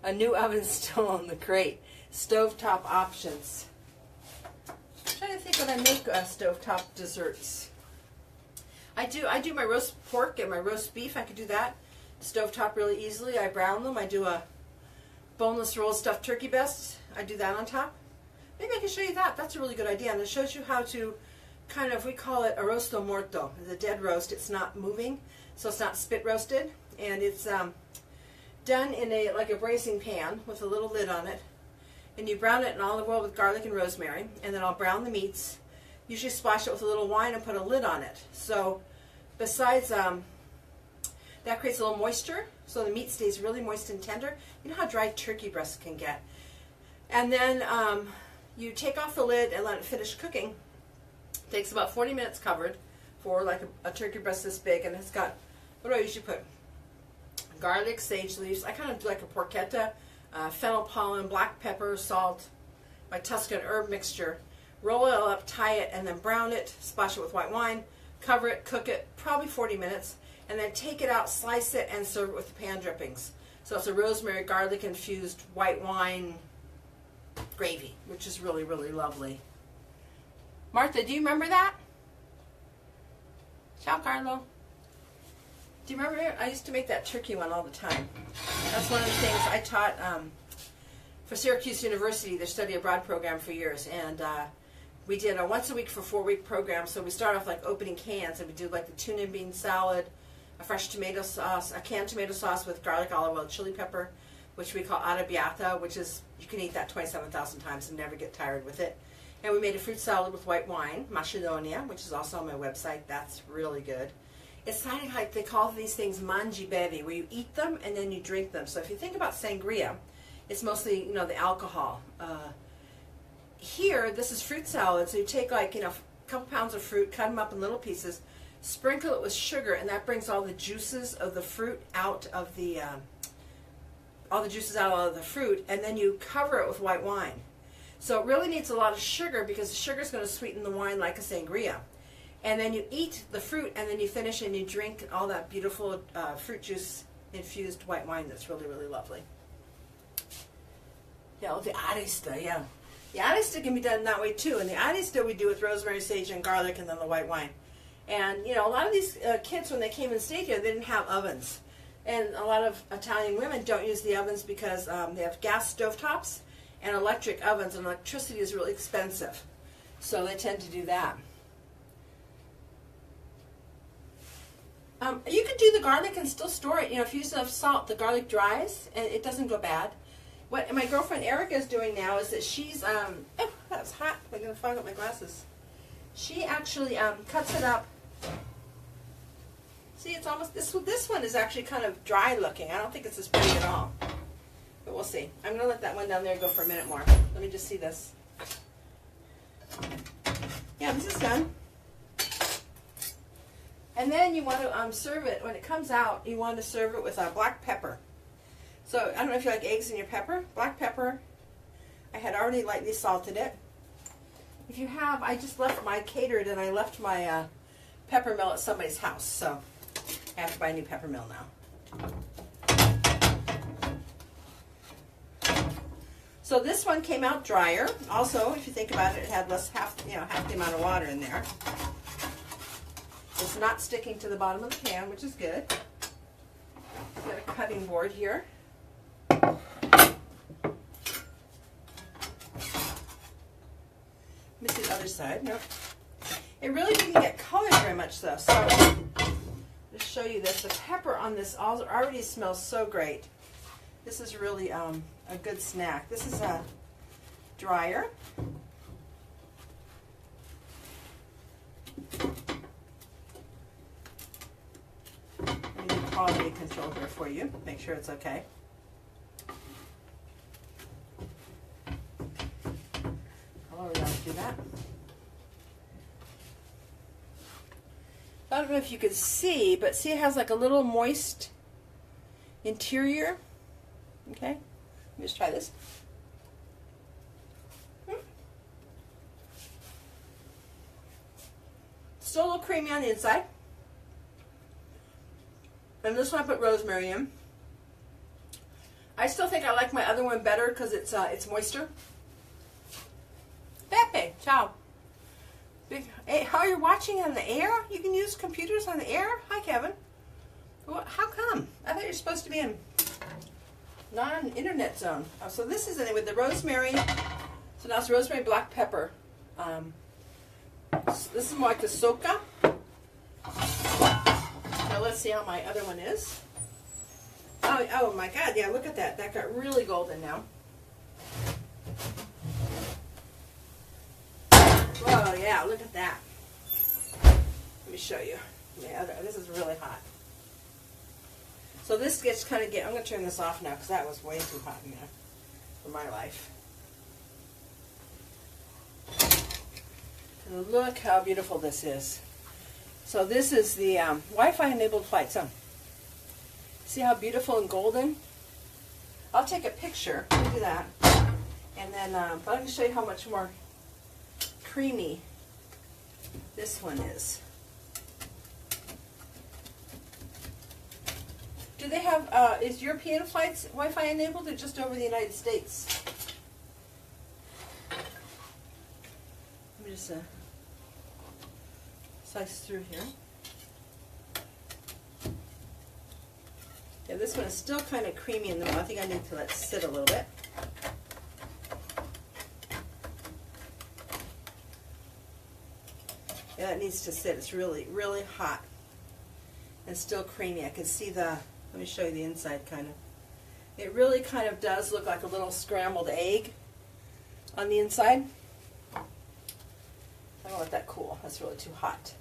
A new oven still in the crate. Stovetop options. I'm trying to think when I make stovetop desserts. I do my roast pork and my roast beef. I could do that stovetop really easily. I brown them. I do a boneless rolled stuffed turkey breast. I do that on top. Maybe I can show you that. That's a really good idea. And it shows you how to kind of, we call it arrosto morto. It's a dead roast. It's not moving, so it's not spit roasted. And it's done in like a braising pan with a little lid on it. And you brown it in olive oil with garlic and rosemary. And then I'll brown the meats. Usually splash it with a little wine and put a lid on it. So besides, that creates a little moisture, so the meat stays really moist and tender. You know how dry turkey breasts can get. And then you take off the lid and let it finish cooking. It takes about 40 minutes covered for like a turkey breast this big, and it's got, what do I usually put? Garlic, sage leaves. I kind of do like a porchetta, fennel pollen, black pepper, salt, my Tuscan herb mixture. Roll it all up, tie it, and then brown it, splash it with white wine, cover it, cook it, probably 40 minutes, and then take it out, slice it, and serve it with the pan drippings. So it's a rosemary, garlic infused white wine gravy, which is really, really lovely. Martha, do you remember that? Ciao, Carlo. Do you remember it? I used to make that turkey one all the time. That's one of the things I taught for Syracuse University, their study abroad program for years, and we did a once a week for 4-week program. So we start off like opening cans, and we do like the tuna and bean salad, a fresh tomato sauce, a canned tomato sauce with garlic, olive oil, chili pepper, which we call arrabbiata, which is, you can eat that 27,000 times and never get tired with it. And we made a fruit salad with white wine, Macedonia, which is also on my website. That's really good. It's kind of like, they call these things mangi bevi, where you eat them and then you drink them. So if you think about sangria, it's mostly, you know, the alcohol. Here, this is fruit salad, so you take like, you know, a couple pounds of fruit, cut them up in little pieces, sprinkle it with sugar, and that brings all the juices of the fruit out of the, fruit, and then you cover it with white wine. So it really needs a lot of sugar because the sugar is going to sweeten the wine like a sangria. And then you eat the fruit, and then you finish and you drink all that beautiful fruit juice infused white wine that's really, really lovely. Yeah, the arista, yeah. The arista can be done that way too. And the arista we do with rosemary, sage, and garlic, and then the white wine. And, you know, a lot of these kids, when they came and stayed here, they didn't have ovens. And a lot of Italian women don't use the ovens because they have gas stovetops and electric ovens, and electricity is really expensive. So they tend to do that. You could do the garlic and still store it. You know, if you use enough salt, the garlic dries and it doesn't go bad. What my girlfriend Erica is doing now is that she's, oh, that's hot. I'm going to fog up my glasses. She actually cuts it up. See, it's almost, this one is actually kind of dry looking. I don't think it's as pretty at all. But we'll see. I'm going to let that one down there go for a minute more. Let me just see this. Yeah, this is done. And then you want to serve it, when it comes out, you want to serve it with black pepper. So, I don't know if you like eggs in your pepper. Black pepper, I had already lightly salted it. If you have, I just left my catered, and I left my pepper mill at somebody's house. So, I have to buy a new pepper mill now. So this one came out drier. Also, if you think about it, it had half the amount of water in there. It's not sticking to the bottom of the pan, which is good. I've got a cutting board here. Let me see the other side. Nope. It really didn't get colored very much though. So just show you this. The pepper on this already smells so great. This is really a good snack. This is a dryer. Quality control here for you. Make sure it's okay. I'll allow you to do that. I don't know if you can see, but see it has like a little moist interior. Okay, let me just try this. Still a little creamy on the inside. And this one I put rosemary in. I still think I like my other one better because it's moister. Pepe, ciao. Hey, how are you watching on the air? You can use computers on the air? Hi, Kevin. Well, how come? I thought you're supposed to be in non-internet zone. Oh, so this is it with the rosemary. So now it's rosemary, black pepper. This is more like the Socca. Now let's see how my other one is. Oh my God, yeah, look at that. That got really golden now. Whoa, yeah, look at that. Let me show you. This is really hot. So this gets kind of, I'm going to turn this off now because that was way too hot, for my life. And look how beautiful this is. So this is the Wi-Fi enabled flight. So see how beautiful and golden? I'll take a picture. I'll do that. And then, but I'm going to show you how much more creamy this one is. Do they have, is European flights Wi-Fi enabled or just over the United States? Let me just slice through here. Yeah, this one is still kind of creamy in the middle. I think I need to let it sit a little bit. Yeah, it needs to sit. It's really, really hot and still creamy. I can see the, let me show you the inside kind of. It really kind of does look like a little scrambled egg on the inside. I don't let that cool. That's really too hot.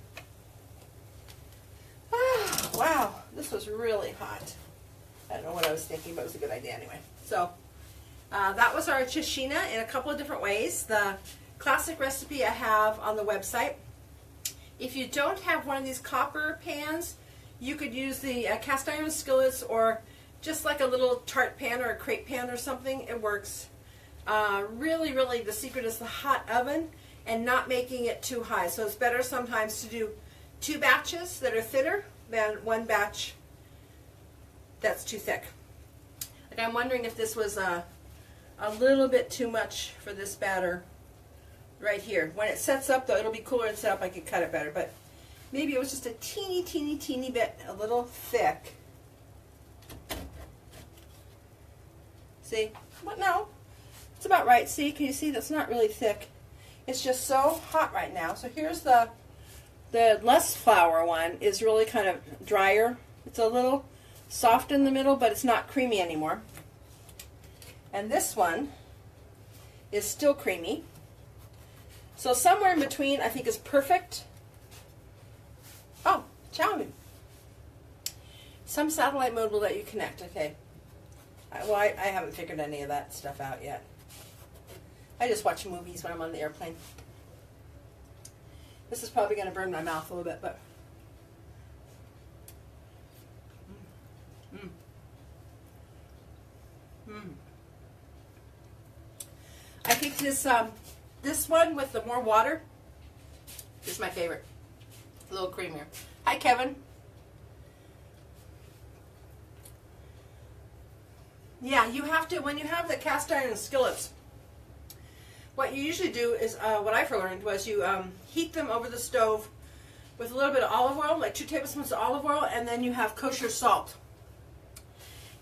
Ah, wow, this was really hot. I don't know what I was thinking, but it was a good idea anyway. So that was our Cecina in a couple of different ways. The classic recipe I have on the website. If you don't have one of these copper pans, you could use the cast iron skillets or just like a little tart pan or a crepe pan or something. It works. Really, really, the secret is the hot oven and not making it too high. So it's better sometimes to do 2 batches that are thinner than 1 batch that's too thick. Like I'm wondering if this was a little bit too much for this batter right here. When it sets up, though, it'll be cooler and set up. I could cut it better, but maybe it was just a teeny, teeny, teeny bit, a little thick. See? But no, it's about right. See, can you see that's not really thick? It's just so hot right now. So here's the less flour one is really kind of drier. It's a little soft in the middle, but it's not creamy anymore. And this one is still creamy. So somewhere in between, I think, is perfect. Oh, Xiaomi. Some satellite mode will let you connect. Okay. Well, I haven't figured any of that stuff out yet. I just watch movies when I'm on the airplane. This is probably going to burn my mouth a little bit, but I think this one with the more water is my favorite. A little creamier. Hi, Kevin. Yeah, you have to, when you have the cast iron skillets, what you usually do is, what I've learned was you heat them over the stove with a little bit of olive oil, like 2 tablespoons of olive oil, and then you have kosher salt.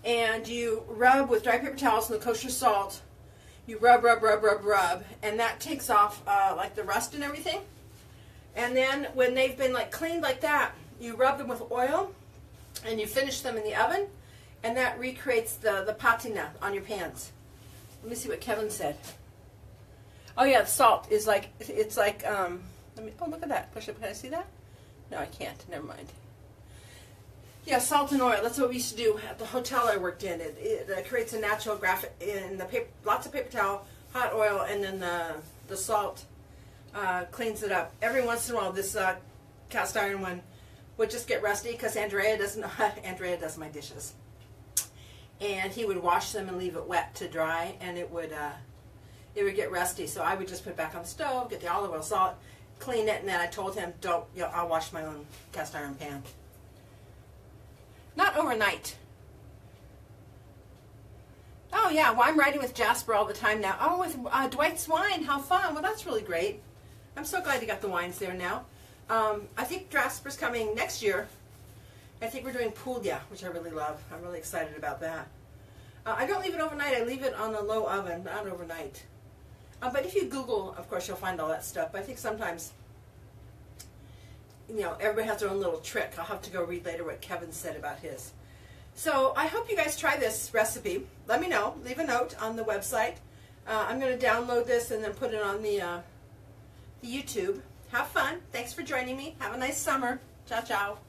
And you rub with dry paper towels and the kosher salt. You rub, rub, rub, rub, rub, and that takes off like the rust and everything. And then when they've been like cleaned like that, you rub them with oil, and you finish them in the oven, and that recreates the patina on your pans. Let me see what Kevin said. Oh yeah, the salt is like, it's like, let me, oh look at that. Push up, can I see that? No, I can't, never mind. Yeah, salt and oil, that's what we used to do at the hotel I worked in. It creates a natural graphic in the paper, lots of paper towel, hot oil, and then the salt cleans it up. Every once in a while, this cast iron one would just get rusty because Andrea doesn't know how, Andrea does my dishes. And he would wash them and leave it wet to dry, and it would get rusty. So I would just put it back on the stove, get the olive oil, salt, clean it, and then I told him, don't, you know, I'll wash my own cast iron pan. Not overnight. Oh yeah, well I'm writing with Jasper all the time now. Oh, with Dwight's wine, how fun. Well, that's really great. I'm so glad you got the wines there now. I think Jasper's coming next year. I think we're doing Puglia, which I really love. I'm really excited about that. I don't leave it overnight. I leave it on a low oven, not overnight. But if you Google, of course, you'll find all that stuff. But I think sometimes, you know, everybody has their own little trick. I'll have to go read later what Kevin said about his. So I hope you guys try this recipe. Let me know. Leave a note on the website. I'm going to download this and then put it on the YouTube. Have fun. Thanks for joining me. Have a nice summer. Ciao, ciao.